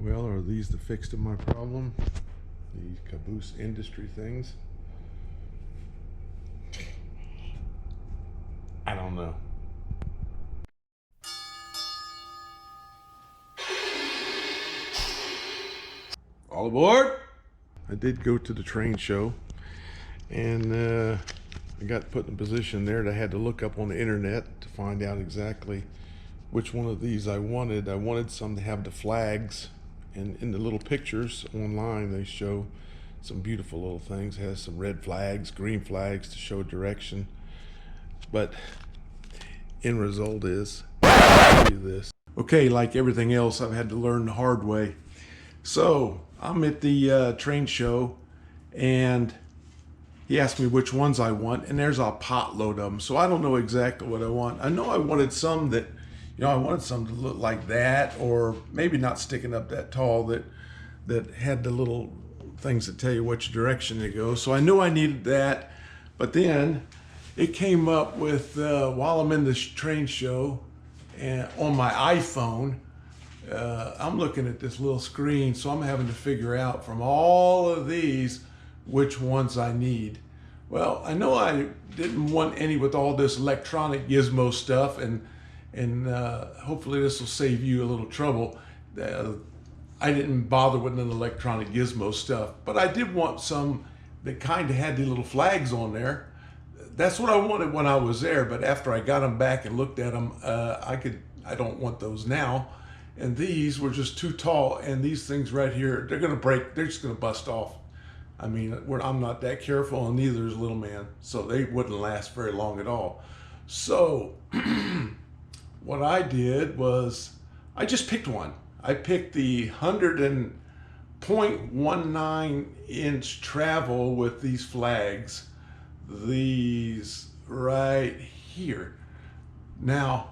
Well, are these the fix to my problem? These Caboose industry things? I don't know. All aboard! I did go to the train show, and I got put in a position there that I had to look up on the internet to find out exactly which one of these I wanted. I wanted some to have the flags, and in the little pictures online they show some beautiful little things. It has some red flags, green flags to show direction, but end result is this. Okay, like everything else, I've had to learn the hard way. So I'm at the train show, and he asked me which ones I want, and there's a pot load of them. So I don't know exactly what I want. I know I wanted some that, I wanted some to look like that, or maybe not sticking up that tall, that had the little things that tell you which direction to go. So I knew I needed that, but then it came up with, while I'm in this train show, and on my iPhone, I'm looking at this little screen, so I'm having to figure out from all of these which ones I need. Well, I know I didn't want any with all this electronic gizmo stuff, and hopefully this will save you a little trouble. I didn't bother with an electronic gizmo stuff, but I did want some that kind of had the little flags on there. That's what I wanted when I was there, but after I got them back and looked at them, I don't want those now. And these were just too tall, and these things right here, they're gonna break, they're just gonna bust off. I mean, I'm not that careful, and neither is little man, so they wouldn't last very long at all. So what I did was I just picked one. I picked the 100.19 inch travel with these flags, these right here. Now,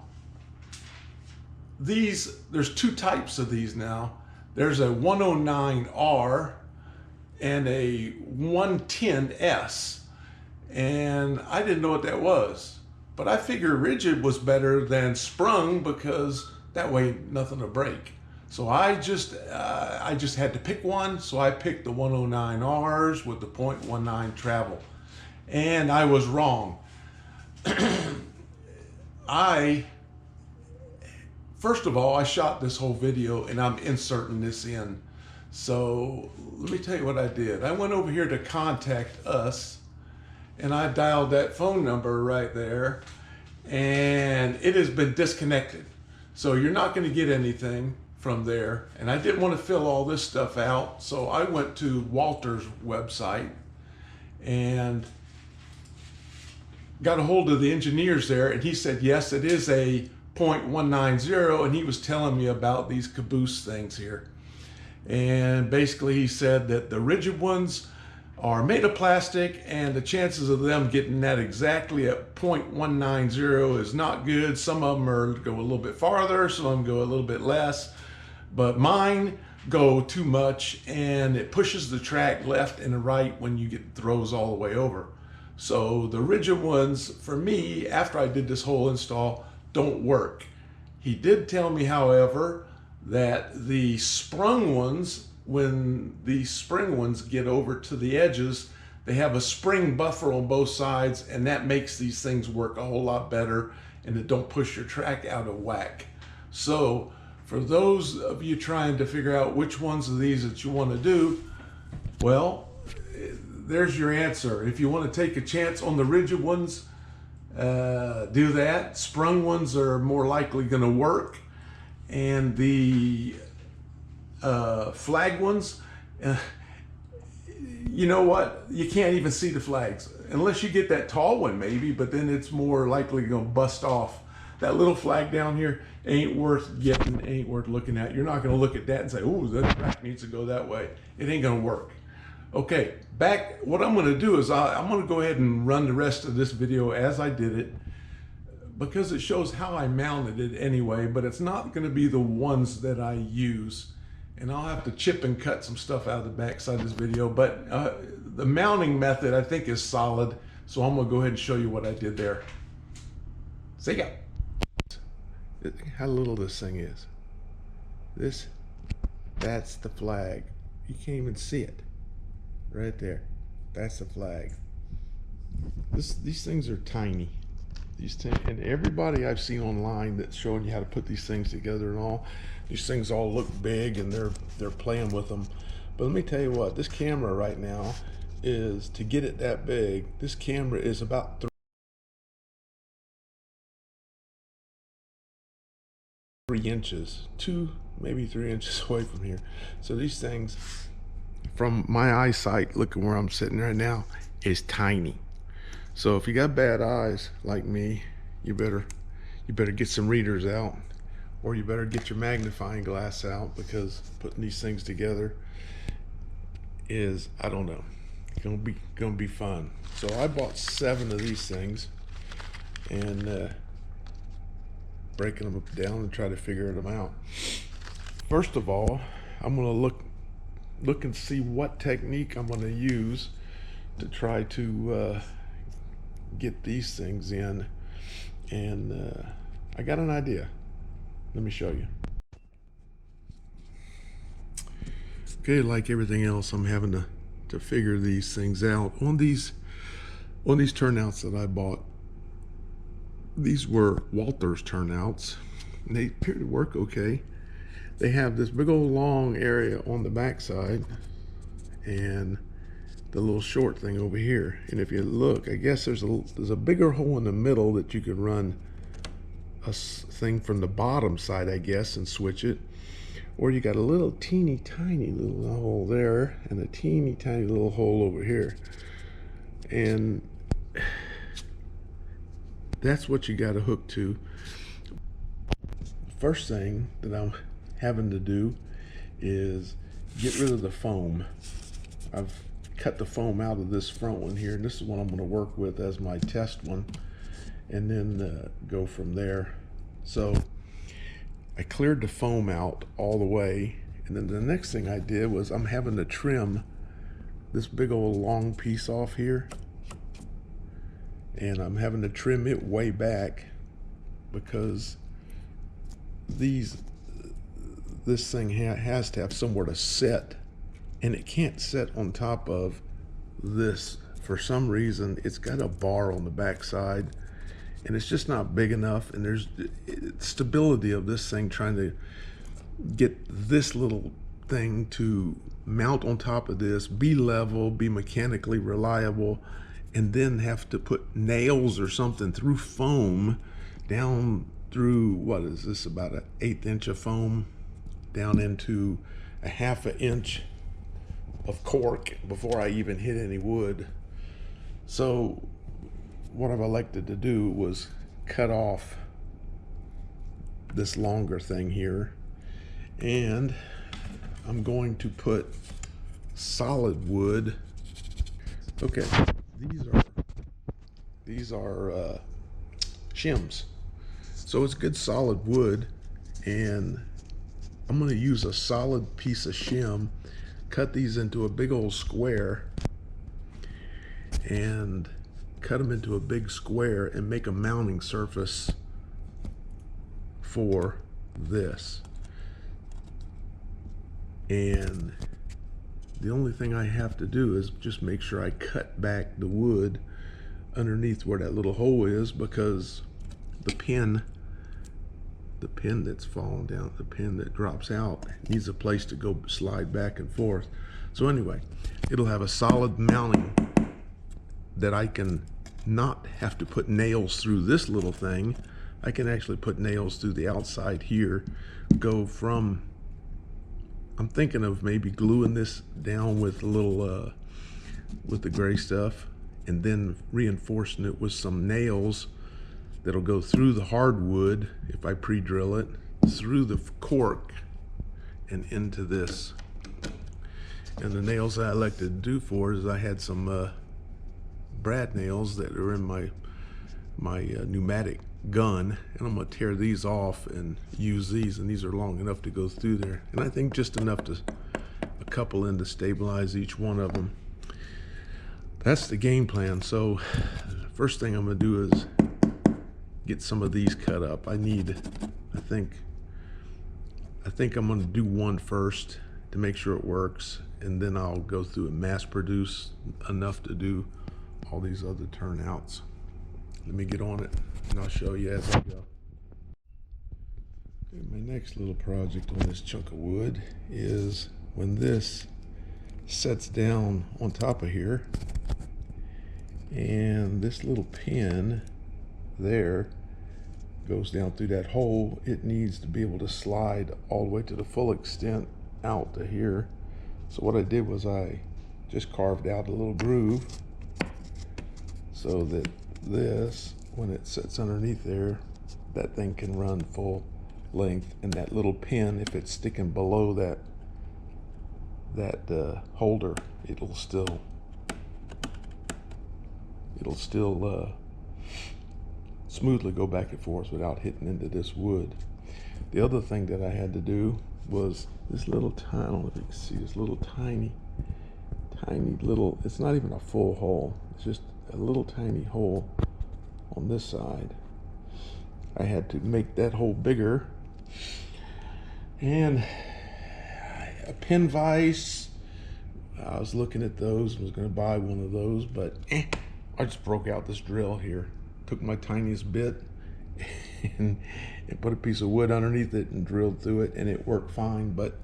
there's two types of these now. There's a 109R and a 110S, and I didn't know what that was, but I figured rigid was better than sprung because that way nothing will break. So I just had to pick one, so I picked the 109Rs with the 0.19 travel, and I was wrong. First of all, I shot this whole video and I'm inserting this in. So let me tell you what I did. I went over here to contact us, and I dialed that phone number right there, and it has been disconnected. So you're not going to get anything from there. And I didn't want to fill all this stuff out, so I went to Walter's website and got a hold of the engineers there, and he said, yes, it is a 0.190, and he was telling me about these Caboose things here. And basically he said that the rigid ones are made of plastic, and the chances of them getting that exactly at 0.190 is not good. Some of them go a little bit farther, some of them go a little bit less, but mine go too much, and it pushes the track left and right when you get throws all the way over. So the rigid ones, for me, after I did this whole install, don't work. He did tell me, however, that the sprung ones, when the spring ones get over to the edges, they have a spring buffer on both sides, and that makes these things work a whole lot better, and it don't push your track out of whack. So for those of you trying to figure out which ones of these that you want to do, well, there's your answer. If you want to take a chance on the rigid ones, do that. Sprung ones are more likely going to work, and the flag ones, you know what? You can't even see the flags unless you get that tall one, maybe, but then it's more likely going to bust off. That little flag down here ain't worth getting, ain't worth looking at. You're not going to look at that and say, oh, that track needs to go that way. It ain't going to work. Okay, back, what I'm going to do is I'm going to go ahead and run the rest of this video as I did it, because it shows how I mounted it anyway, but it's not going to be the ones that I use. And I'll have to chip and cut some stuff out of the back side of this video, but the mounting method I think is solid, so I'm going to go ahead and show you what I did there. See ya. How little this thing is. This That's the flag. You can't even see it. Right there. That's the flag. These things are tiny. And everybody I've seen online that's showing you how to put these things together and all, these things all look big and they're playing with them. But let me tell you what, this camera right now is, to get it that big, this camera is about 3 inches, 2, maybe 3 inches away from here. So these things, from my eyesight, looking where I'm sitting right now, is tiny. So if you got bad eyes like me, you better get some readers out, or you better get your magnifying glass out, because putting these things together is, I don't know, gonna be fun. So I bought 7 of these things, and breaking them down and try to figure them out. First of all, I'm gonna look and see what technique I'm gonna use to try to get these things in, and I got an idea. Let me show you. Okay, like everything else, I'm having to figure these things out. On these turnouts that I bought, these were Walther's turnouts, and they appear to work okay. They have this big old long area on the backside and the little short thing over here. And if you look, I guess there's a bigger hole in the middle that you could run a thing from the bottom side, I guess, and switch it. Or you got a little teeny tiny little hole there and a teeny tiny little hole over here. And that's what you got to hook to. First thing that I'm having to do is get rid of the foam. I've cut the foam out of this front one here, and this is what I'm going to work with as my test one, and then go from there. So I cleared the foam out all the way, and then the next thing I did was I'm having to trim this big old long piece off here, and I'm having to trim it way back because this thing has to have somewhere to set, and it can't sit on top of this. For some reason, it's got a bar on the back side, and it's just not big enough, and there's stability of this thing, trying to get this little thing to mount on top of this, be level, be mechanically reliable, and then have to put nails or something through foam down through, what is this, about an 1/8 inch of foam down into a 1/2 inch of cork before I even hit any wood. So what I've elected to do was cut off this longer thing here, and I'm going to put solid wood. Okay, these are shims, so it's good solid wood, and I'm going to use a solid piece of shim, cut these into a big old square, and cut them into a big square and make a mounting surface for this. And the only thing I have to do is just make sure I cut back the wood underneath where that little hole is, because the pin that's falling down, the pin that drops out, needs a place to go slide back and forth. So anyway, it'll have a solid mounting that I can not have to put nails through this little thing. I can actually put nails through the outside here, go from, I'm thinking of maybe gluing this down with a little with the gray stuff, and then reinforcing it with some nails that'll go through the hardwood, if I pre-drill it, through the cork and into this. And the nails I elected to do for is I had some brad nails that are in my pneumatic gun, and I'm going to tear these off and use these, and these are long enough to go through there, and I think just enough to a couple in to stabilize each one of them. That's the game plan. So first thing I'm going to do is get some of these cut up. I think I'm going to do one first, to make sure it works, and then I'll go through and mass produce enough to do all these other turnouts. Let me get on it and I'll show you as I go. Okay, my next little project on this chunk of wood is when this sets down on top of here, and this little pin there goes down through that hole, it needs to be able to slide all the way to the full extent out to here. So what I did was I just carved out a little groove so that this, when it sits underneath there, that thing can run full length, and that little pin, if it's sticking below that holder, it'll still smoothly go back and forth without hitting into this wood. The other thing that I had to do was this little tiny, I don't know if you can see this little tiny little, it's not even a full hole, it's just a little tiny hole on this side. I had to make that hole bigger, and a pin vise, I was looking at those, was going to buy one of those, but I just broke out this drill here, took my tiniest bit and put a piece of wood underneath it and drilled through it, and it worked fine. But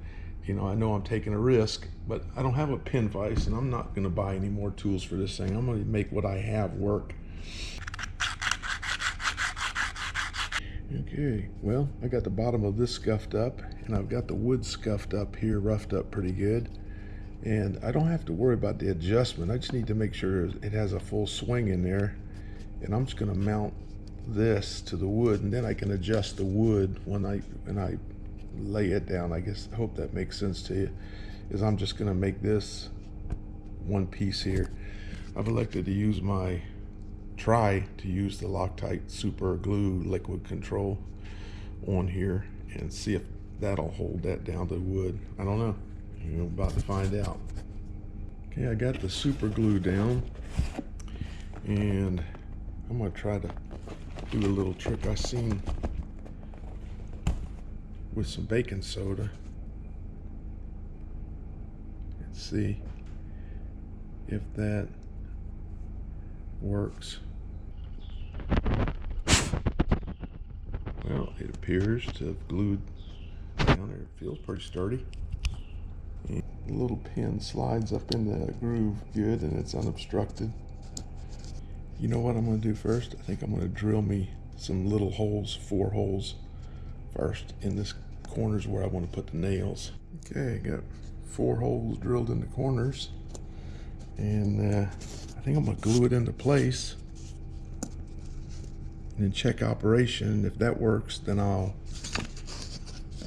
you know, I know I'm taking a risk, but I don't have a pin vise, and I'm not going to buy any more tools for this thing. I'm going to make what I have work. Okay, well, I got the bottom of this scuffed up, and I've got the wood scuffed up here, roughed up pretty good, and I don't have to worry about the adjustment. I just need to make sure it has a full swing in there, and I'm just going to mount this to the wood, and then I can adjust the wood when I lay it down. I guess, I hope that makes sense to you, is I'm just going to make this one piece here. I've elected to use try to use the Loctite super glue liquid control on here and see if that'll hold that down to the wood. I don't know, you're about to find out. Okay, I got the super glue down, and I'm going to try to do a little trick I seen with some baking soda. Let's see if that works. Well, it appears to have glued down there. It feels pretty sturdy. And the little pin slides up in the groove good, and it's unobstructed. You know what I'm going to do first? I think I'm going to drill me some little holes, 4 holes first in this corners where I want to put the nails. Okay, I got 4 holes drilled in the corners, and I think I'm going to glue it into place and then check operation. If that works, then I'll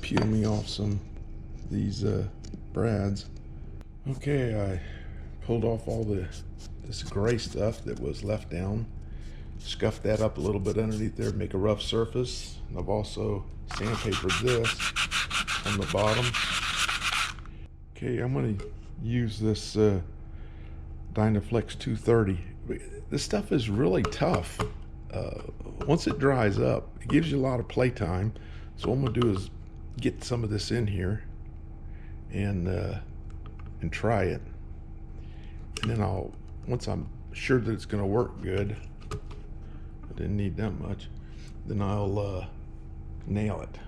peel me off some of these brads. Okay, I pulled off all this gray stuff that was left down, scuffed that up a little bit underneath there, make a rough surface. And I've also sandpapered this on the bottom. Okay, I'm going to use this Dynaflex 230. This stuff is really tough. Once it dries up, it gives you a lot of play time. So what I'm going to do is get some of this in here and try it. And then once I'm sure that it's going to work good, I didn't need that much, then I'll nail it.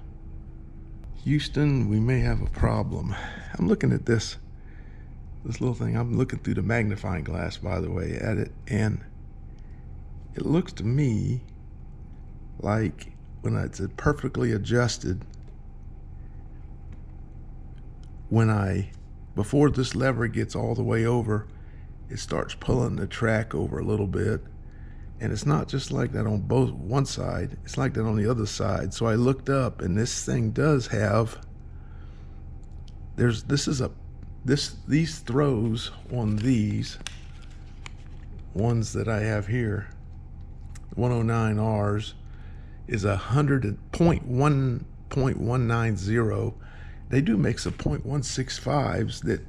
Houston, we may have a problem. I'm looking at this little thing. I'm looking through the magnifying glass, by the way, at it, and it looks to me like when it's perfectly adjusted, before this lever gets all the way over, it starts pulling the track over a little bit. And it's not just like that on one side, it's like that on the other side. So I looked up, and this thing does have, these throws on these ones that I have here, 109Rs, is 100.1.190. They do make some 0.165s that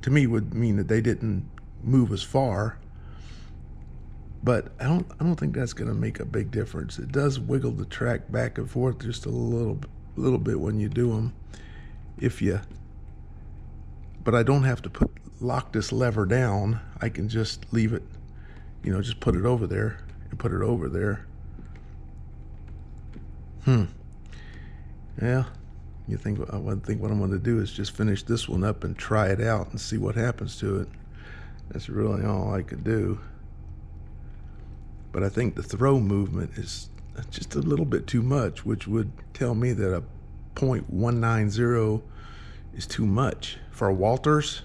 to me would mean that they didn't move as far. But I don't think that's going to make a big difference. It does wiggle the track back and forth just a little bit when you do them. If you but I don't have to lock this lever down. I can just leave it, you know, just put it over there and put it over there. Yeah, I think what I'm going to do is just finish this one up and try it out and see what happens to it. That's really all I could do. But I think the throw movement is just a little bit too much, which would tell me that a 0.190 is too much. For Walters,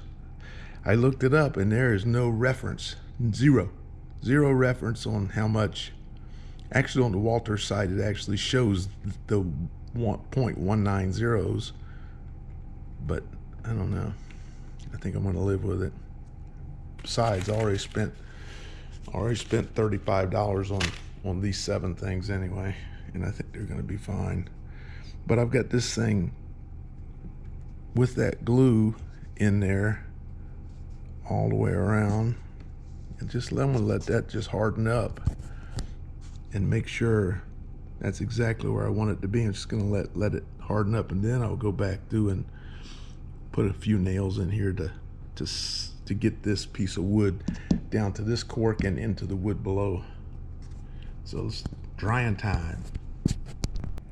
I looked it up and there is no reference, zero reference on how much. Actually, on the Walters side, it actually shows the 0.190s, but I don't know. I think I'm going to live with it. Besides, I already spent $35 on these 7 things anyway, and I think they're going to be fine. But I've got this thing with that glue in there all the way around, and I'm going to let that just harden up and make sure that's exactly where I want it to be. I'm just going to let it harden up, and then I'll go back through and put a few nails in here to get this piece of wood down to this cork and into the wood below. So it's drying time.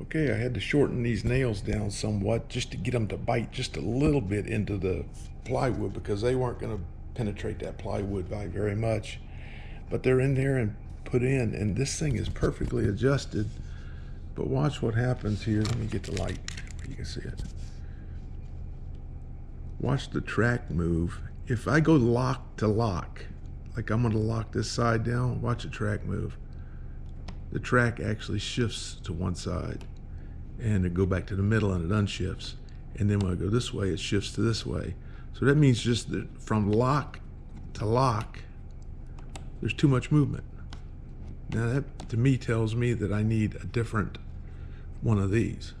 Okay, I had to shorten these nails down somewhat just to get them to bite just a little bit into the plywood, because they weren't going to penetrate that plywood by very much. But they're in there and put in, and this thing is perfectly adjusted. But watch what happens here. Let me get the light where you can see it. Watch the track move. If I go lock to lock, like I'm going to lock this side down, watch the track move. The track actually shifts to one side, and it go back to the middle and it unshifts. And then when I go this way, it shifts to this way. So that means just that from lock to lock, there's too much movement. Now that to me tells me that I need a different one of these.